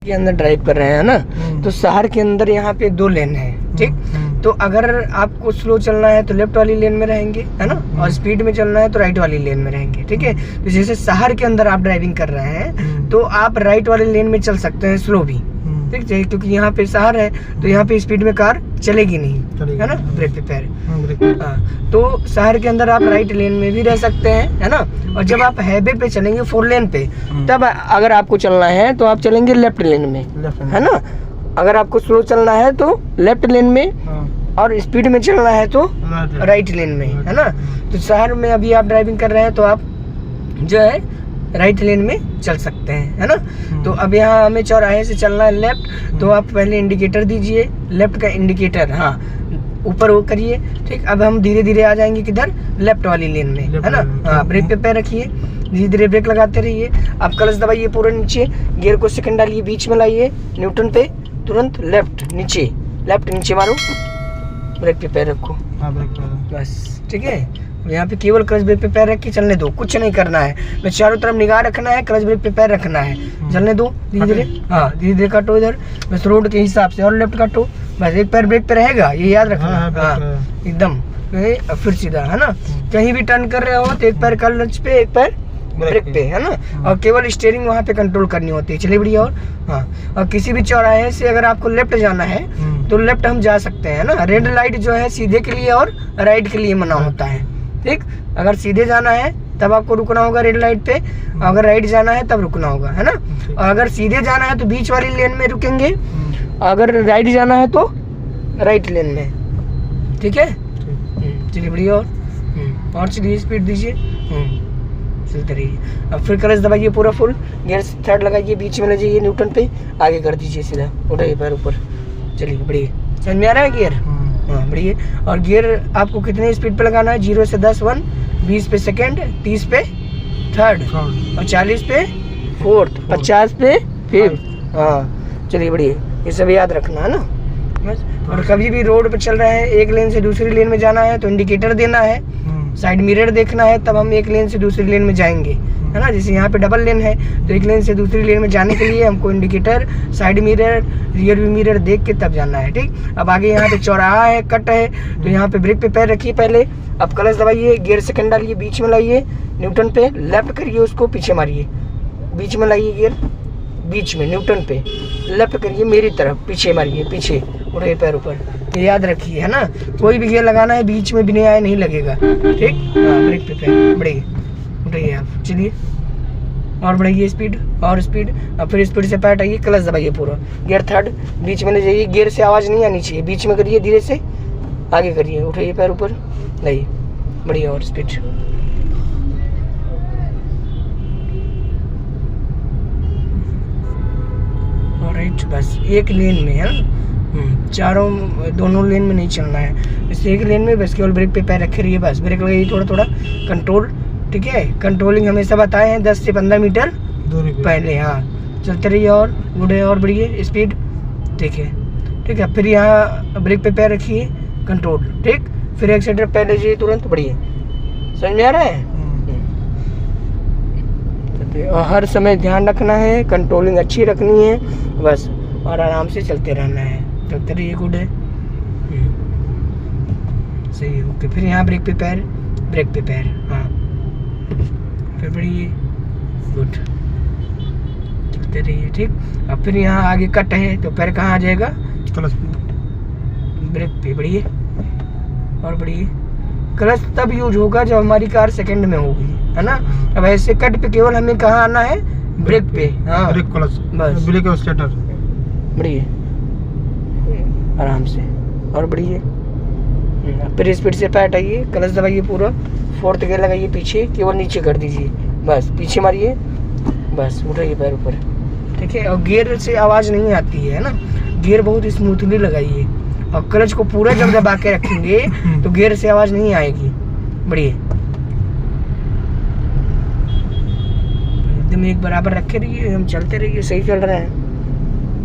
के अंदर ड्राइव कर रहे हैं ना, तो शहर के अंदर यहाँ पे 2 लेन है, ठीक। तो अगर आपको स्लो चलना है तो लेफ्ट वाली लेन में रहेंगे, है ना, और स्पीड में चलना है तो राइट वाली लेन में रहेंगे, ठीक है। तो जैसे शहर के अंदर आप ड्राइविंग कर रहे हैं तो आप राइट वाले लेन में चल सकते हैं स्लो भी, ठीक है, क्योंकि यहाँ पे शहर है तो यहाँ पे स्पीड में कार चलेगी नहीं, है ना, ब्रेक पे पैर। हाँ, तो शहर के अंदर आप राइट लेन में भी रह सकते हैं, है ना। और जब आप हाईवे पे चलेंगे 4 लेन पे, तब अगर आपको चलना है तो आप चलेंगे लेफ्ट लेन में, है ना। अगर आपको स्लो चलना है तो लेफ्ट लेन में, और स्पीड में चलना है तो राइट लेन में, है ना। तो शहर में अभी आप ड्राइविंग कर रहे हैं तो आप जो है राइट लेन में चल सकते हैं, है ना। तो अब यहाँ हमें चौराहे से चलना है लेफ्ट, तो आप पहले इंडिकेटर दीजिए, लेफ्ट का इंडिकेटर, हाँ, ऊपर वो करिए, ठीक। अब हम धीरे धीरे आ जाएंगे किधर, लेफ्ट वाली लेन में, है ना। हाँ, ब्रेक पे पैर रखिए, धीरे धीरे ब्रेक लगाते रहिए। आप क्लच दबाइए पूरा नीचे, गियर को सेकंड डालिए, बीच में लाइए, न्यूट्रल पे, तुरंत लेफ्ट नीचे मारो, ब्रेक पे पैर रखो, बस, ठीक है। यहाँ पे केवल क्लच ब्रेक पे पैर रख के चलने दो, कुछ नहीं करना है, बस चारों तरफ निगाह रखना है, क्लच ब्रेक पे पैर रखना है, चलने दो धीरे धीरे। हाँ, धीरे धीरे काटो इधर, बस रोड के हिसाब से, और लेफ्ट काटो, बस एक पैर ब्रेक पे रहेगा, ये याद रखना। हाँ, एकदम फिर सीधा, है ना। कहीं भी टर्न कर रहे हो तो एक पैर क्लच पे, एक पैर ब्रेक पे, है ना। और केवल स्टीयरिंग वहाँ पे कंट्रोल करनी होती है। चलिए बढ़िया। और हाँ, और किसी भी चौराहे से अगर आपको लेफ्ट जाना है तो लेफ्ट हम जा सकते हैं ना। रेड लाइट जो है सीधे के लिए और राइट के लिए मना होता है, ठीक। अगर सीधे जाना है तब आपको रुकना होगा रेड लाइट पे, अगर राइट जाना है तब रुकना होगा, है ना। और अगर सीधे जाना है तो बीच वाली लेन में रुकेंगे, अगर राइट जाना है तो राइट लेन में, ठीक है। चलिए बढ़िया। और चलिए स्पीड दीजिए, चलते रहिए। अब फिर क्लच दबाइए पूरा फुल, गियर थर्ड लगाइए, बीच में ले जाइए, न्यूट्रल पे आगे कर दीजिए, सीधा उठाइए पैर ऊपर। चलिए बढ़िया, समझ में आ रहा है गियर। हाँ बढ़िया। और गियर आपको कितने स्पीड पे लगाना है, 0 से 10 1, 20 पे सेकंड, 30 पे थर्ड, और 40 पे फोर्थ, 50 पे फिफ्थ। हाँ चलिए बढ़िया, ये सब याद रखना, है ना बस। और कभी भी रोड पे चल रहे हैं, एक लेन से दूसरी लेन में जाना है तो इंडिकेटर देना है, साइड मिरर देखना है, तब हम एक लेन से दूसरी लेन में जाएंगे, है ना। जैसे यहाँ पे डबल लेन है तो एक लेन से दूसरी लेन में जाने के लिए हमको indicator, side mirror, rear view mirror देख के तब जाना है, ठीक। अब आगे यहाँ पे चौराहा है, कट है, तो यहाँ पे ब्रेक पे पैर रखिए पहले। अब क्लच दबाइए, गियर सेकंड डालिए, बीच में लाइए, न्यूट्रल पे लेफ्ट करिए, उसको पीछे मारिए, बीच में लाइए गियर, बीच में न्यूट्रल पे लेफ्ट करिए, मेरी तरफ पीछे मारिए, पीछे उठे पैर ऊपर, ये याद रखिए, है ना। कोई भी गियर लगाना है बीच में बिना आए नहीं लगेगा, ठीक। हाँ, ब्रेक पे पैर बढ़िए, उठाइए आप, चलिए और बढ़ाइए स्पीड, और स्पीड। अब फिर स्पीड से पैर हटाइए, क्लच दबाइए पूरा, गियर थर्ड बीच में ले जाइए, गियर से आवाज़ नहीं आनी चाहिए, बीच में करिए, धीरे से आगे करिए, उठाइए पैर ऊपर, लाइए बढ़िया, और स्पीड। राइट, बस एक लेन में, है ना, दोनों लेन में नहीं चलना है, बस एक लेन में, बस केवल ब्रेक पे पैर रखे रहिए, बस ब्रेक लगाइए थोड़ा थोड़ा, कंट्रोल, ठीक है। कंट्रोलिंग हमेशा बताए हैं 10 से 15 मीटर पहले। हाँ चलते रहिए, और गुड है, और बढ़िए स्पीड, ठीक है, ठीक है। फिर यहाँ ब्रेक पे पैर रखिए, कंट्रोल, ठीक। फिर एक्सीलेटर पैर लीजिए तुरंत, बढ़िए, समझ में आ रहा है। और हर समय ध्यान रखना है, कंट्रोलिंग अच्छी रखनी है बस, और आराम से चलते रहना है, चलते रहिए, गुड है, सही, ओके। फिर यहाँ ब्रेक पे पैर, ब्रेक पे पैर, हाँ, फिर बढ़िए, गुड, चलते रहिए, ठीक। अब फिर यहाँ आगे कट है तो पैर कहाँ आ जाएगा, क्लच ब्रेक पे, बढ़िए, और बढ़िए। क्लच तब यूज होगा जब हमारी कार सेकंड में होगी, है ना। अब ऐसे कट पे केवल हमें कहाँ आना है, ब्रेक पे, हाँ ब्रेक, क्लच, बस ब्रेक और स्टार्टर, बढ़िए, आराम से, और बढ़िए। फिर स्पीड से पैर हटाइए, क्लच दबाइए पूरा, फोर्थ गियर लगाइए, पीछे केवल नीचे कर दीजिए, बस पीछे मारिए, बस उठाइए पैर ऊपर, ठीक है। और गियर से आवाज़ नहीं आती है ना, गियर बहुत स्मूथली लगाइए, और क्लच को पूरा जब दबा के रखेंगे तो गियर से आवाज़ नहीं आएगी, बढ़िया, एकदम एक बराबर रखे रहिए, हम चलते रहिए, सही चल रहा है।